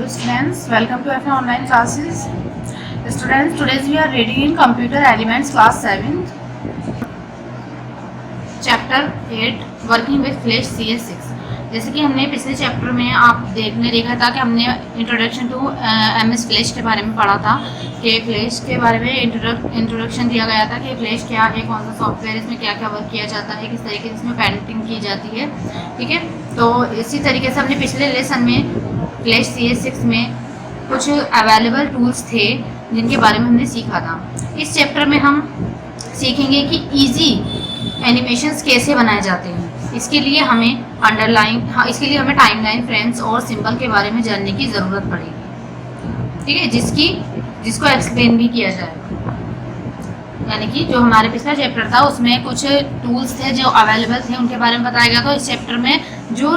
students, welcome to FA online classes. Students, today we are reading in computer elements class 7 chapter 8 working with flash CS6। जैसे कि हमने पिछले chapter में देखा था कि हमने इंट्रोडक्शन टू MS फ्लैश के बारे में पढ़ा था कि फ्लैश के बारे में इंट्रोडक्शन दिया गया था कि फ्लैश क्या है, कौन सा सॉफ्टवेयर, इसमें क्या क्या वर्क किया जाता है, किस तरीके से इसमें पेंटिंग की जाती है। ठीक है, तो इसी तरीके से हमने पिछले लेसन में फ्लैश CS6 में कुछ अवेलेबल टूल्स थे जिनके बारे में हमने सीखा था। इस चैप्टर में हम सीखेंगे कि ईजी एनिमेशंस कैसे बनाए जाते हैं। इसके लिए हमें इसके लिए हमें टाइमलाइन, फ्रेम्स और सिंबल के बारे में जानने की ज़रूरत पड़ेगी। ठीक है, जिसको एक्सप्लेन भी किया जाएगा। यानी कि जो हमारे पिछला चैप्टर था उसमें कुछ टूल्स थे जो अवेलेबल थे, उनके बारे में बताया गया। तो इस चैप्टर में जो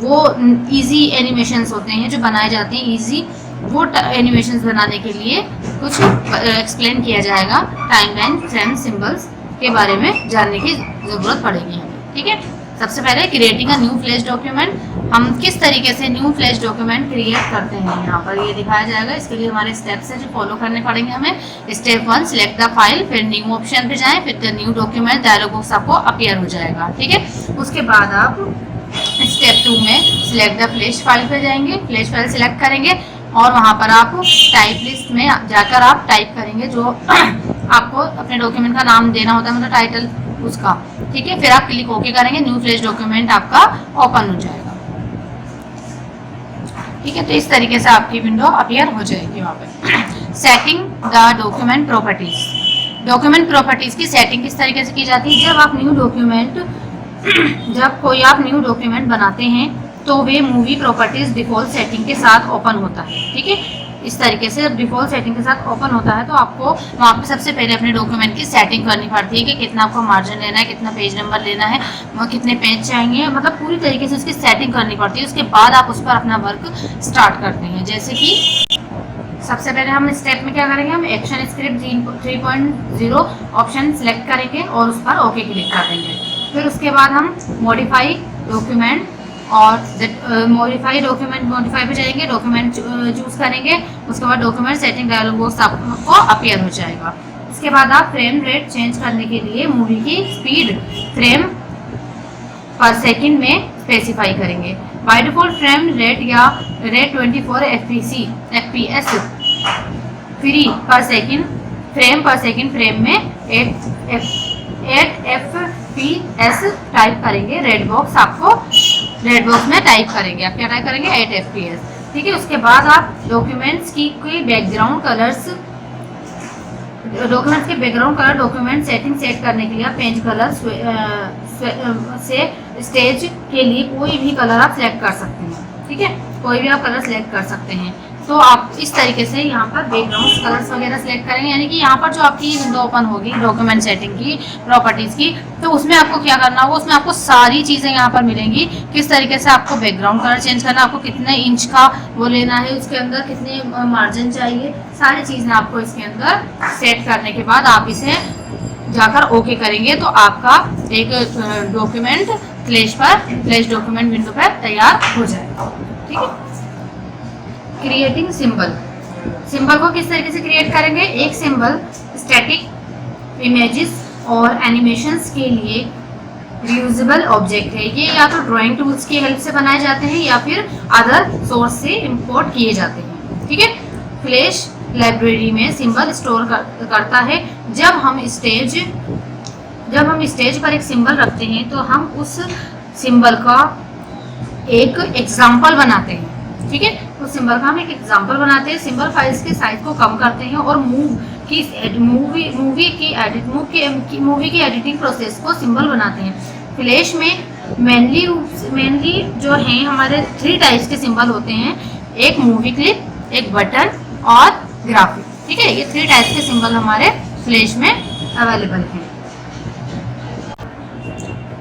वो इजी एनिमेशंस होते हैं जो बनाए जाते हैं ईजी, वो एनिमेशंस बनाने के लिए कुछ एक्सप्लेन किया जाएगा। टाइमलाइन, फ्रेम्स, सिंबल्स के बारे में जानने की ज़रूरत पड़ेगी हमें। ठीक है, सबसे पहले creating a new flash document, हम किस तरीके से न्यू फ्लैश डॉक्यूमेंट क्रिएट करते हैं यहाँ पर ये दिखाया जाएगा। इसके लिए हमारे स्टेप्स हैं जो फॉलो करने पड़ेंगे हमें। स्टेप 1, सिलेक्ट द फाइल, फिर न्यू ऑप्शन पे जाएं, फिर the new document dialog box आपको अपीयर हो जाएगा। ठीक है, उसके बाद आप स्टेप 2 में सिलेक्ट द फ्लैश फाइल पे जाएंगे, फ्लैश फाइल सिलेक्ट करेंगे और वहाँ पर आप टाइप लिस्ट में जाकर आप टाइप करेंगे जो आपको अपने डॉक्यूमेंट का नाम देना होता है, मतलब टाइटल उसका। ठीक है, फिर आप क्लिक ओके करेंगे, न्यू फ्लैश डॉक्यूमेंट आपका ओपन हो जाएगा। ठीक है, तो इस तरीके से आपकी विंडो अपीयर हो जाएगी वहाँ पे। Setting the document properties, document properties की सेटिंग किस तरीके से की जाती है। जब कोई आप न्यू डॉक्यूमेंट बनाते हैं तो वे मूवी प्रॉपर्टीज डिफॉल्ट सेटिंग के साथ ओपन होता है। ठीक है, इस तरीके से डिफॉल्ट सेटिंग के साथ ओपन होता है तो आपको वहाँ पर सबसे पहले अपने डॉक्यूमेंट की सेटिंग करनी पड़ती है कि कितना आपको मार्जिन लेना है, कितना पेज नंबर लेना है, कितने पेज चाहिए, मतलब पूरी तरीके से उसकी सेटिंग करनी पड़ती है। उसके बाद आप उस पर अपना वर्क स्टार्ट करते हैं। जैसे कि सबसे पहले हम स्टेप में क्या करेंगे, हम एक्शन स्क्रिप्ट 3.0 ऑप्शन सेलेक्ट करेंगे और उस पर ओके क्लिक कर देंगे। फिर उसके बाद हम मॉडिफाई डॉक्यूमेंट और मॉडिफाई पे जाएंगे, डॉक्यूमेंट चूज करेंगे। उसके बाद डॉक्यूमेंट सेटिंग डायलॉग बॉक्स आपको अपीयर हो जाएगा। इसके बाद आप फ्रेम रेट चेंज करने के लिए मूवी की स्पीड फ्रेम पर सेकंड में स्पेसिफाई करेंगे। बाय डिफॉल्ट फ्रेम रेट या रेट 24 FPS फ्री पर सेकंड, फ्रेम पर सेकंड फ्रेम में 8 FPS टाइप करेंगे। रेड बॉक्स में टाइप करेंगे, आप क्या टाइप करेंगे, 8 FPS। ठीक है, उसके बाद आप डॉक्यूमेंट्स की कोई background colour document setting set करने के लिए आप पेज कलर से स्टेज के लिए कोई भी कलर आप सिलेक्ट कर सकते हैं। ठीक है, कोई भी आप कलर सिलेक्ट कर सकते हैं। तो आप इस तरीके से यहाँ पर बैकग्राउंड कलर्स वगैरह सिलेक्ट करेंगे। यानी कि यहाँ पर जो आपकी विंडो ओपन होगी डॉक्यूमेंट सेटिंग की प्रॉपर्टीज़ की, तो उसमें आपको क्या करना होगा, उसमें आपको सारी चीज़ें यहाँ पर मिलेंगी। किस तरीके से आपको बैकग्राउंड कलर चेंज करना, आपको कितने इंच का वो लेना है, उसके अंदर कितने मार्जिन चाहिए, सारी चीज़ें आपको इसके अंदर सेट करने के बाद आप इसे जाकर ओके करेंगे तो आपका एक डॉक्यूमेंट फ्लैश डॉक्यूमेंट विंडो पर तैयार हो जाएगा। ठीक है, क्रिएटिंग सिंबल को किस तरीके से क्रिएट करेंगे। एक सिंबल स्टैटिक इमेजेस और एनिमेशंस के लिए रीयूजेबल ऑब्जेक्ट है। ये या तो ड्राइंग टूल्स की हेल्प से बनाए जाते हैं या फिर अदर सोर्स से इंपोर्ट किए जाते हैं। ठीक है, फ्लैश लाइब्रेरी में सिंबल स्टोर करता है। जब हम स्टेज पर एक सिंबल रखते हैं तो हम उस सिंबल का एक एग्जाम्पल बनाते हैं। ठीक है, उस सिंबल का हम एक एग्जाम्पल बनाते हैं, सिंबल फाइल्स के साइज को कम करते हैं और मूवी की एडिटिंग प्रोसेस को सिंबल बनाते हैं। फ्लैश में मेनली जो हैं हमारे 3 टाइप्स के सिंबल होते हैं, एक मूवी क्लिप, एक बटन और ग्राफिक। ठीक है, ये 3 टाइप्स के सिंबल हमारे फ्लैश में अवेलेबल हैं।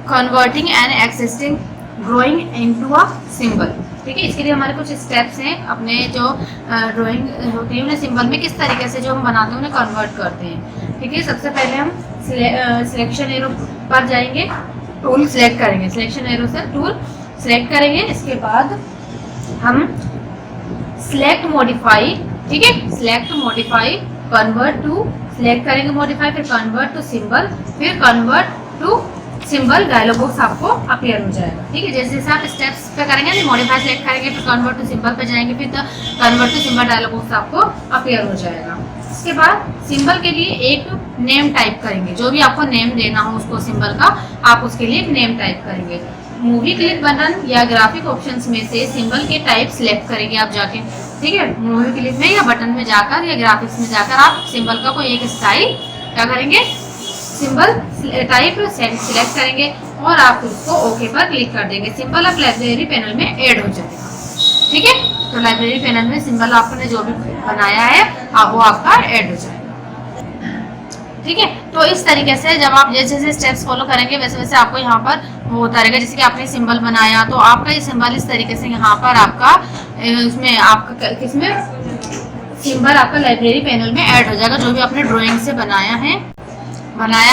Converting and existing drawing into a symbol. ठीक है, इसके लिए हमारे कुछ स्टेप्स हैं। अपने जो ड्राइंग होती है उन्हें सिंबल में किस तरीके से जो हम बनाते हैं उन्हें कन्वर्ट करते हैं। ठीक है, सबसे पहले हम सिलेक्शन एरो पर जाएंगे, टूल सिलेक्ट करेंगे, सिलेक्शन एरो से टूल सिलेक्ट करेंगे। इसके बाद हम सिलेक्ट मॉडिफाई, ठीक है, select modify, convert to, select करेंगे मॉडिफाई, फिर कन्वर्ट टू सिंबल, फिर convert to symbol, dialog box आपको अपीयर हो जाएगा। ठीक है, जैसे जैसे आप स्टेप्स पे करेंगे, मॉडिफाई सेलेक्ट करेंगे, फिर कन्वर्ट टू सिंबल पे जाएंगे, फिर convert to symbol dialog box आपको अपीयर हो जाएगा। इसके बाद सिंबल के लिए एक नेम टाइप करेंगे, जो भी आपको नेम देना हो उसको सिंबल का, आप उसके लिए एक नेम टाइप करेंगे। मूवी क्लिक बटन या ग्राफिक ऑप्शंस में से सिंबल के टाइप सिलेक्ट करेंगे आप जाके। ठीक है, मूवी क्लिक में या बटन में जाकर या ग्राफिक्स में जाकर आप सिंबल का कोई एक स्टाइल क्या करेंगे, सिंबल टाइप सिलेक्ट करेंगे और आप उसको ओके पर क्लिक कर देंगे। सिंबल आप लाइब्रेरी पैनल में ऐड हो जाएगा। ठीक है, तो लाइब्रेरी पैनल में सिंबल आपने जो भी बनाया है वो आपका ऐड हो जाएगा। ठीक है, तो इस तरीके से जब आप जैसे जैसे स्टेप्स फॉलो करेंगे वैसे वैसे आपको यहाँ पर वो होता रहेगा। जैसे कि आपने सिंबल बनाया तो आपका ये सिंबल इस तरीके से यहाँ पर आपका इसमें आपका किसमें सिंबल आपका लाइब्रेरी पैनल में ऐड हो जाएगा। जो भी आपने ड्राइंग से बनाया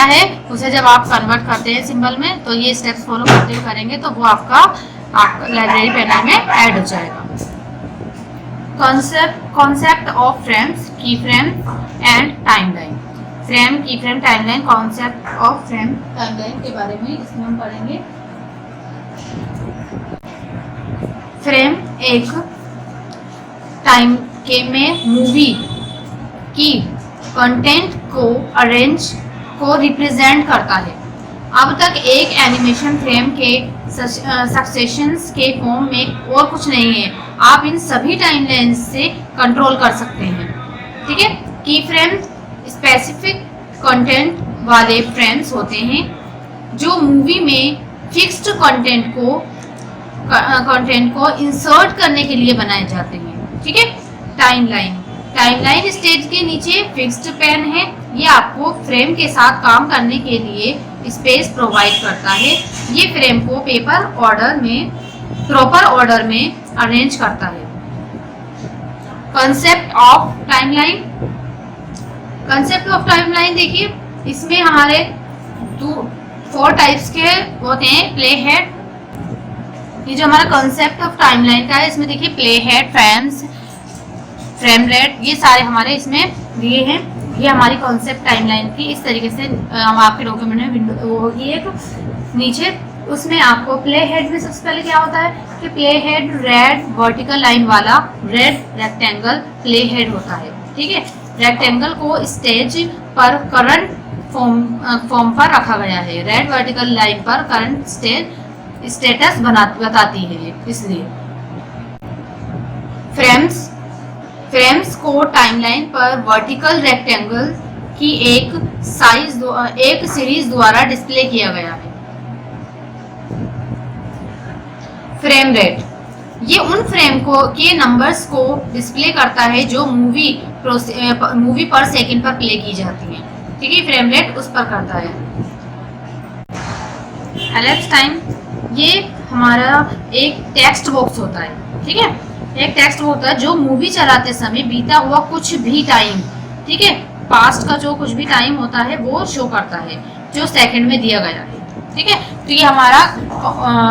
है उसे जब आप कन्वर्ट करते हैं सिंबल में, तो ये स्टेप्स फॉलो करते हुए करेंगे तो वो आपका लाइब्रेरी पैनल में ऐड हो जाएगा। कॉन्सेप्ट ऑफ फ्रेम्स, की फ्रेम एंड टाइमलाइन। फ्रेम, की frame, timeline, concept of frame timeline के बारे में इसमें हम पढ़ेंगे। फ्रेम एक टाइम के में मूवी की कंटेंट को अरेंज को रिप्रेजेंट करता है। अब तक एक एनिमेशन फ्रेम के सक्सेशंस के फॉर्म में और कुछ नहीं है, आप इन सभी टाइमलाइंस से कंट्रोल कर सकते हैं। ठीक है, की फ्रेम स्पेसिफिक कंटेंट वाले फ्रेम्स होते हैं जो मूवी में फिक्स्ड कंटेंट को इंसर्ट करने के लिए बनाए जाते हैं। ठीक है, टाइमलाइन स्टेज के नीचे फिक्स्ड पेन है, ये आपको फ्रेम के साथ काम करने के लिए स्पेस प्रोवाइड करता है। ये फ्रेम को प्रॉपर ऑर्डर में अरेंज करता है। कंसेप्ट ऑफ टाइमलाइन देखिए, इसमें हमारे 4 टाइप्स के होते हैं। प्ले हेड, ये जो हमारा कंसेप्ट ऑफ टाइमलाइन का है, इसमें देखिए play head, frames, frame rate, ये सारे हमारे इसमें दिए हैं। ये हमारी कॉन्सेप्ट टाइमलाइन की इस तरीके से हम आपके डॉक्यूमेंट में विंडो वो होगी एक नीचे, उसमें आपको प्ले हेड में सबसे पहले क्या होता है कि play head red vertical line वाला रेड रेक्टेंगल प्ले हेड होता है। ठीक है, रेक्टेंगल को स्टेज पर करंट फॉर्म पर रखा गया है। रेड वर्टिकल लाइन पर करंट स्टेटस बताती है, इसलिए फ्रेम्स को टाइमलाइन पर वर्टिकल रेक्टेंगल की एक सीरीज द्वारा डिस्प्ले किया गया है। फ्रेम रेट, ये उन फ्रेम के नंबर्स को डिस्प्ले करता है जो मूवी पर सेकंड पर प्ले की जाती है। ठीक है, फ्रेम रेट उस पर करता है। एलेप्स टाइम, ये हमारा एक टेक्स्ट बॉक्स होता है। ठीक है, एक टेक्स्ट होता है जो मूवी चलाते समय बीता हुआ कुछ भी टाइम, ठीक है, पास्ट का जो कुछ भी टाइम होता है वो शो करता है जो सेकंड में दिया गया है। ठीक है, तो ये हमारा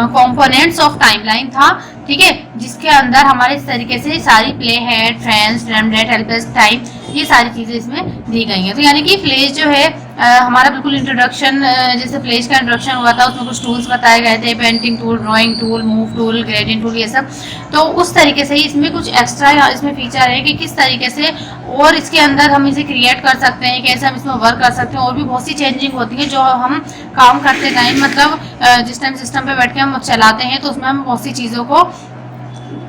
कंपोनेंट्स ऑफ टाइमलाइन था। ठीक है, जिसके अंदर हमारे इस तरीके से सारी play head, frames, frame rate, Alps time, ये सारी चीजें इसमें दी गई हैं। तो यानी कि फ्लेज जो है हमारा बिल्कुल इंट्रोडक्शन, जैसे फ्लेज का इंट्रोडक्शन हुआ था उसमें कुछ टूल्स बताए गए थे, painting tool, drawing tool, move tool, gradient tool, ये सब। तो उस तरीके से ही इसमें कुछ एक्स्ट्रा इसमें फीचर है कि किस तरीके से और इसके अंदर हम इसे क्रिएट कर सकते हैं, कैसे हम इसमें वर्क कर सकते हैं। और भी बहुत सी चेंजिंग होती है जो हम काम करते टाइम, मतलब जिस टाइम सिस्टम पे बैठ के हम चलाते हैं तो उसमें हमें बहुत सी चीज़ों को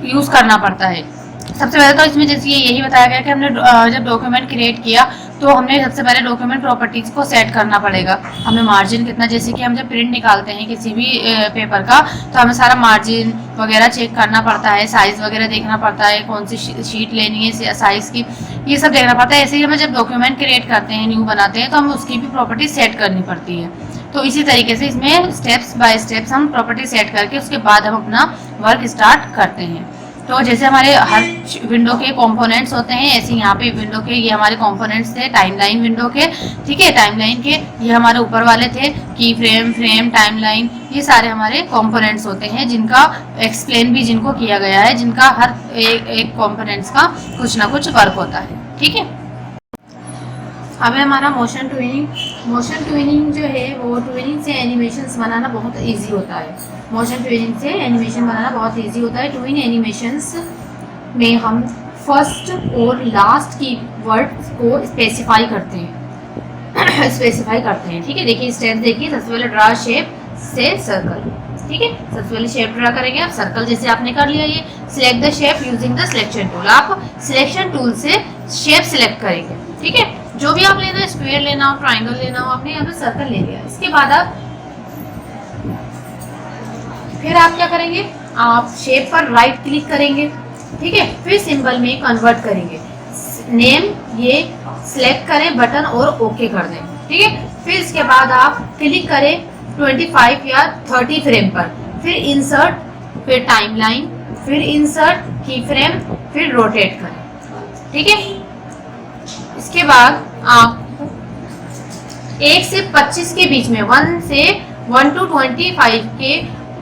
यूज़ करना पड़ता है। सबसे पहले तो इसमें जैसे यही बताया गया कि हमने जब डॉक्यूमेंट क्रिएट किया तो हमने सबसे पहले डॉक्यूमेंट प्रॉपर्टीज़ को सेट करना पड़ेगा। हमें मार्जिन कितना, जैसे कि हम जब प्रिंट निकालते हैं किसी भी पेपर का तो हमें सारा मार्जिन वगैरह चेक करना पड़ता है, साइज़ वगैरह देखना पड़ता है, कौन सी शीट लेनी है साइज़ की, ये सब देखना पड़ता है। ऐसे ही हमें जब डॉक्यूमेंट क्रिएट करते हैं, न्यू बनाते हैं, तो हमें उसकी भी प्रॉपर्टी सेट करनी पड़ती है। तो इसी तरीके से इसमें स्टेप्स बाय स्टेप्स हम प्रॉपर्टी सेट करके उसके बाद हम अपना वर्क स्टार्ट करते हैं। तो जैसे हमारे हर विंडो के कंपोनेंट्स होते हैं, ऐसे यहाँ पे विंडो के ये हमारे कंपोनेंट्स थे टाइमलाइन विंडो के, ठीक है। टाइमलाइन के ये हमारे ऊपर वाले थे की फ्रेम, फ्रेम, टाइमलाइन, ये सारे हमारे कंपोनेंट्स होते हैं जिनका एक्सप्लेन भी जिनको किया गया है, जिनका हर एक कंपोनेंट्स का कुछ ना कुछ वर्क होता है, ठीक है। अब है हमारा मोशन ट्यूनिंग। मोशन ट्यूनिंग जो है वो ट्यूनिंग से एनिमेशंस बनाना बहुत इजी होता है। मोशन ट्यूनिंग से एनिमेशन बनाना बहुत इजी होता है। ट्यूनिंग एनिमेशंस में हम फर्स्ट और लास्ट की वर्ड्स को स्पेसिफाई करते हैं स्पेसिफाई करते हैं, ठीक है। देखिए स्टेप देखिए, सबसे पहले ड्रा शेप से सर्कल, ठीक है। सबसे पहले शेप ड्रा करेंगे आप, सर्कल जैसे आपने कर लिया। ये select the shape using the selection tool, आप सिलेक्शन टूल से शेप सिलेक्ट करेंगे, ठीक है। जो भी आप लेना है, स्क्वायर लेना हो, ट्राइंगल लेना हो, आपने यहाँ पे सर्कल ले लिया। इसके बाद आप फिर आप क्या करेंगे, आप शेप पर राइट क्लिक करेंगे, ठीक है। फिर सिंबल में कन्वर्ट करेंगे, नेम ये सिलेक्ट करें बटन और ओके कर दें, ठीक है। फिर इसके बाद आप क्लिक करें 25 या 30 फ्रेम पर, फिर इंसर्ट, फिर टाइमलाइन, फिर इंसर्ट की फ्रेम, फिर रोटेट करें, ठीक है। इसके बाद आप 1 से 25 के बीच में 1 से 1 to 25 के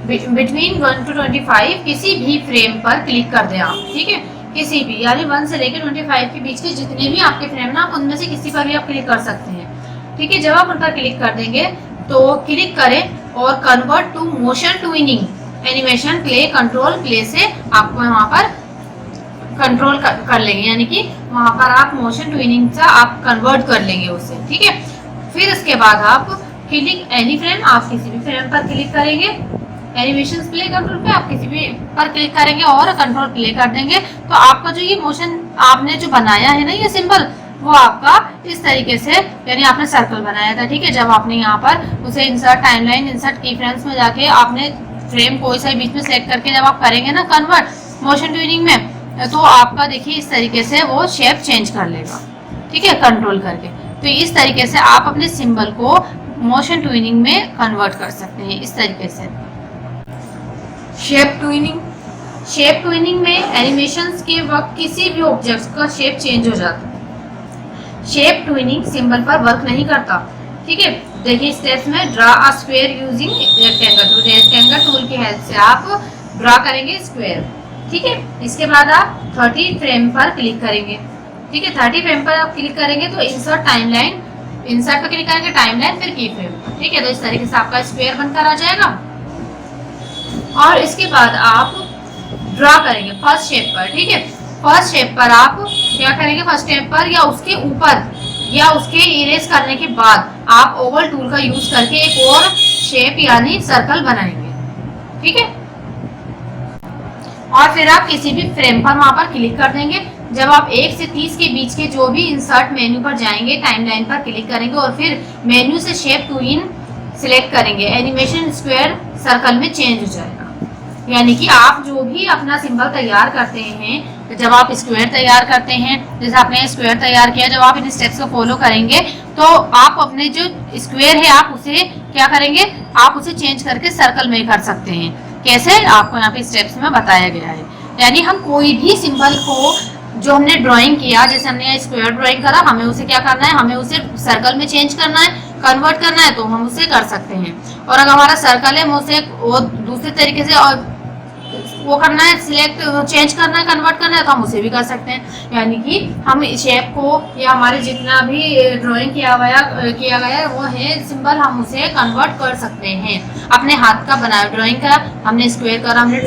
बिटवीन 1 to 25 किसी भी फ्रेम पर क्लिक कर दें आप, ठीक है। किसी भी, यानी 1 से लेकर 25 के बीच के जितने भी आपके फ्रेम ना, आप उनमें से किसी पर भी आप क्लिक कर सकते हैं, ठीक है। जब आप उन पर क्लिक कर देंगे तो क्लिक करें और convert to motion tweening animation play control play से आपको वहाँ पर कंट्रोल कर लेंगे, यानी कि वहाँ पर आप मोशन ट्यूनिंग से आप कन्वर्ट कर लेंगे उसे, ठीक है। फिर उसके बाद आप क्लिक एनी फ्रेम, आप किसी भी फ्रेम पर क्लिक करेंगे, एनिमेशन प्ले कंट्रोल पे आप किसी भी पर क्लिक करेंगे और कंट्रोल प्ले कर देंगे, तो आपका जो ये मोशन आपने जो बनाया है ना, ये सिंबल, वो आपका इस तरीके से, यानी आपने सर्कल बनाया था, ठीक है। जब आपने यहाँ पर उसे इंसर्ट टाइमलाइन, इंसर्ट की फ्रेम्स में जाके आपने फ्रेम कोई सा बीच में सेलेक्ट करके जब आप करेंगे ना कन्वर्ट मोशन ट्यूनिंग में, तो आपका देखिए इस तरीके से वो शेप चेंज कर लेगा, ठीक है, कंट्रोल करके। तो इस तरीके से आप अपने सिंबल को मोशन ट्यूनिंग में कन्वर्ट कर सकते हैं, इस तरीके से। शेप ट्यूनिंग, शेप ट्यूनिंग में एनिमेशंस के वक्त किसी भी ऑब्जेक्ट का शेप चेंज हो जाता है। शेप ट्यूनिंग सिंबल पर वर्क नहीं करता, ठीक है। देखिए स्टेप्स में draw a square using rectangle tool, rectangle tool की हेल्प से आप ड्रा करेंगे स्क्वायर, ठीक है। इसके बाद आप 30 फ्रेम पर क्लिक करेंगे, ठीक है। 30 फ्रेम पर आप क्लिक करेंगे तो इंसर्ट टाइमलाइन, इंसर्ट पर क्लिक करेंगे, टाइमलाइन, फिर की फ्रेम, ठीक है। तो इस तरीके से आपका स्क्वायर बनकर आ जाएगा। और इसके बाद आप ड्रा करेंगे फर्स्ट शेप पर, ठीक है। फर्स्ट शेप पर आप क्या करेंगे, फर्स्ट शेप पर या उसके ऊपर या उसके इरेज करने के बाद आप ओवल टूल का यूज करके एक और शेप यानी सर्कल बनाएंगे, ठीक है। और फिर आप किसी भी फ्रेम पर वहां पर क्लिक कर देंगे। जब आप 1 से 30 के बीच के जो भी इंसर्ट मेन्यू पर जाएंगे, टाइमलाइन पर क्लिक करेंगे और फिर मेन्यू से शेप टू इन सिलेक्ट करेंगे, एनिमेशन स्क्वायर सर्कल में चेंज हो जाएगा। यानी कि आप जो भी अपना सिंबल तैयार करते हैं, तो जब आप स्क्वायर तैयार करते हैं, जैसे आपने स्क्वायर तैयार किया, जब आप इन स्टेप्स को फॉलो करेंगे तो आप अपने जो स्क्वायर है आप उसे क्या करेंगे, आप उसे चेंज करके सर्कल में कर सकते हैं। कैसे, आपको यहाँ पे स्टेप्स में बताया गया है। यानी हम कोई भी सिंबल को जो हमने ड्राइंग किया, जैसे हमने स्क्वायर ड्राइंग करा, हमें उसे क्या करना है, हमें उसे सर्कल में चेंज करना है, कन्वर्ट करना है, तो हम उसे कर सकते हैं। और अगर हमारा सर्कल है, हम उसे वो दूसरे तरीके से और वो करना है, सिलेक्ट चेंज करना है, कन्वर्ट करना है, तो हम उसे भी कर सकते हैं। यानी कि हम शेप को या हमारे जितना भी ड्राइंग किया गया है वो है सिंबल, हम उसे कन्वर्ट कर सकते हैं। अपने हाथ का बनाया ड्राइंग करा, हमने स्क्वायर करा, हमने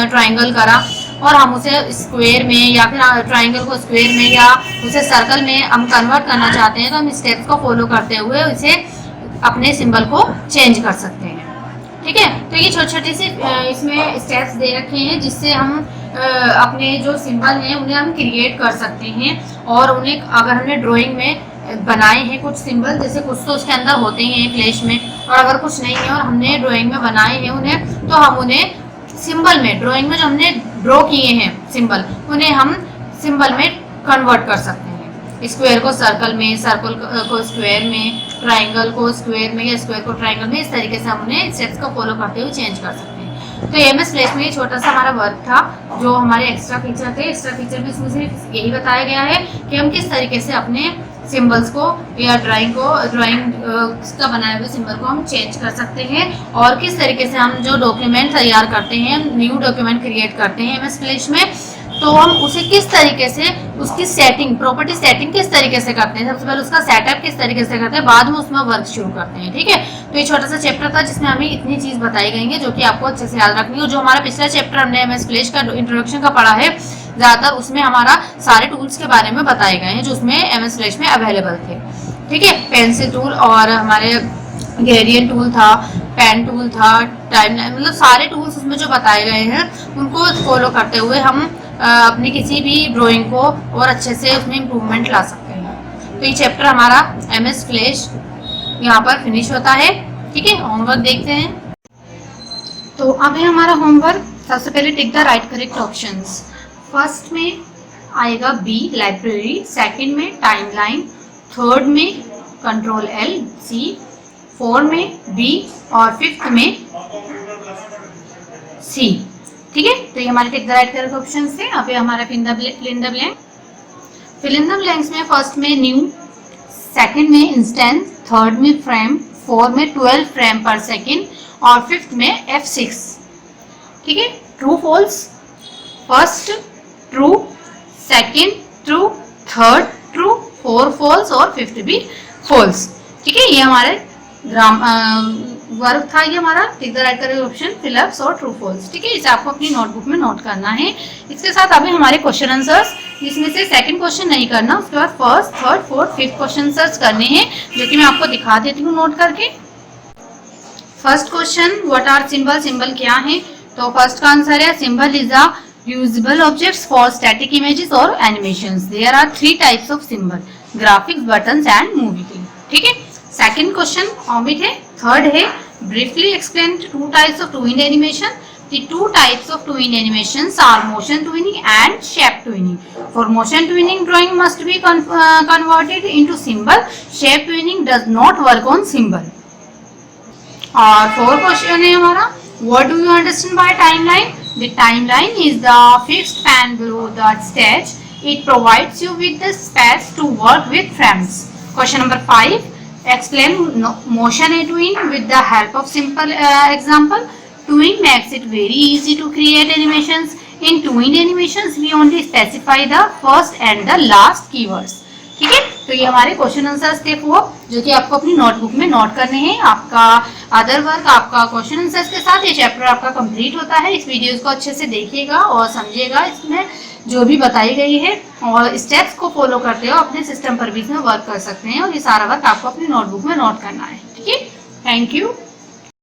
ट्राइंगल करा, और हम उसे स्क्वायर में या फिर ट्राइंगल को स्क्वायर में या उसे सर्कल में हम कन्वर्ट करना चाहते हैं, तो हम स्टेप्स को फॉलो करते हुए उसे अपने सिंबल को चेंज कर सकते हैं, ठीक है। तो ये छोटी छोटी सी इसमें स्टेप्स दे रखे हैं जिससे हम अपने जो सिंबल हैं उन्हें हम क्रिएट कर सकते हैं। और उन्हें अगर हमने ड्राइंग में बनाए हैं कुछ सिंबल, जैसे कुछ तो उसके अंदर होते हैं फ्लैश में, और अगर कुछ नहीं है और हमने ड्राइंग में बनाए हैं उन्हें, तो हम उन्हें सिंबल में, ड्राइंग में जो हमने ड्रॉ किए हैं सिंबल, उन्हें हम सिंबल में कन्वर्ट कर सकते हैं। स्क्वायर को सर्कल में, सर्कल को स्क्वायर में, ट्राइंगल को स्क्वायर में या स्क्वायर को ट्राइंगल में, इस तरीके से हम उन्हें स्टेप्स को फॉलो करते हुए चेंज कर सकते हैं। तो एमएस फ्लैश में ये छोटा सा हमारा वर्क था जो हमारे एक्स्ट्रा फीचर थे। एक्स्ट्रा फीचर में इसमें सिर्फ यही बताया गया है कि हम किस तरीके से अपने सिंबल्स को या ड्राइंग का बनाए हुए सिंबल को हम चेंज कर सकते हैं, और किस तरीके से हम जो डॉक्यूमेंट तैयार करते हैं, न्यू डॉक्यूमेंट क्रिएट करते हैं एमएस फ्लैश में, तो हम उसे किस तरीके से उसकी सेटिंग, प्रॉपर्टी सेटिंग किस तरीके से करते हैं, सबसे पहले उसका सेटअप किस तरीके से करते हैं, बाद में उसमें वर्क शुरू करते हैं। ठीक है, तो ये छोटा सा चैप्टर था जिसमें हमें इतनी चीज बताई गई है जो कि आपको अच्छे से याद रखनी है। जो हमारा पिछला चैप्टर हमने एमएस फ्लैश का इंट्रोडक्शन का पढ़ा है, ज्यादातर उसमें हमारा सारे टूल्स के बारे में बताए गए हैं जो उसमें एमएस फ्लैश में अवेलेबल थे। ठीक है, पेंसिल टूल और हमारे ग्रेडियंट टूल था, पेन टूल था, टाइमलाइन, मतलब सारे टूल्स उसमें जो बताए गए हैं उनको फॉलो करते हुए हम अपनी किसी भी ड्राइंग को और अच्छे से उसमें इम्प्रूवमेंट ला सकते हैं। तो ये चैप्टर हमारा एमएस फ्लैश यहाँ पर फिनिश होता है। ठीक है, होमवर्क देखते हैं। तो अब है हमारा होमवर्क। सबसे पहले tick the right correct options. First में आएगा बी लाइब्रेरी, सेकंड में टाइमलाइन, थर्ड में कंट्रोल एल सी, फोर्थ में बी और फिफ्थ में सी। ठीक है, तो ये हमारे tick the right correct option थे। अब हमारा fill in the blank. Fill in the blanks में फर्स्ट में न्यू, सेकंड में इंस्टेंस, थर्ड में फ्रेम, फोर्थ में 12 फ्रेम पर सेकंड और फिफ्थ में F6। ठीक है, true false, first true, second true, third true, fourth false और फिफ्थ भी फॉल्स। ठीक है, ये हमारे वर्क था, ये हमारा tick the right correct option, fill ups और ट्रू फॉल्स। ठीक है, इसे आपको अपनी नोटबुक में नोट करना है। इसके साथ अभी हमारे क्वेश्चन आंसर्स, जिसमें से सेकंड क्वेश्चन नहीं करना, उसके बाद first, third, fourth, fifth question answers करने हैं, जो कि मैं आपको दिखा देती हूँ नोट करके। First question, what are symbol, symbol क्या है? तो फर्स्ट का आंसर है symbol is a usable objects for static images और animations. There are 3 types of symbol, graphics, buttons and movie clip. ठीक है, सेकंड क्वेश्चन ऑमिट है। थर्ड है briefly explain 2 types of twined animation. The 2 types of twined animations are motion twinning and shape twinning. For motion twinning, drawing must be converted into symbol. Shape twinning does not work on symbol. और fourth question है हमारा, what do you understand by timeline? The timeline is the fixed span below the stage. It provides you with the space to work with frames. Question number 5. Explain motion twin with the help of simple example. Twin makes it very easy to create animations. In twinned animations, we only specify the first and the last keywords. ठीक है, तो ये हमारे question answers थे 4, जो कि आपको अपनी नोटबुक में नोट करने हैं। आपका अदर वर्क आपका क्वेश्चन आंसर्स के साथ ये चैप्टर आपका कंप्लीट होता है। इस वीडियोस को अच्छे से देखिएगा और समझिएगा, इसमें जो भी बताई गई है, और स्टेप्स को फॉलो करते हो अपने सिस्टम पर भी इसमें वर्क कर सकते हैं। और ये सारा वर्क आपको अपनी नोटबुक में नोट करना है। ठीक है, थैंक यू।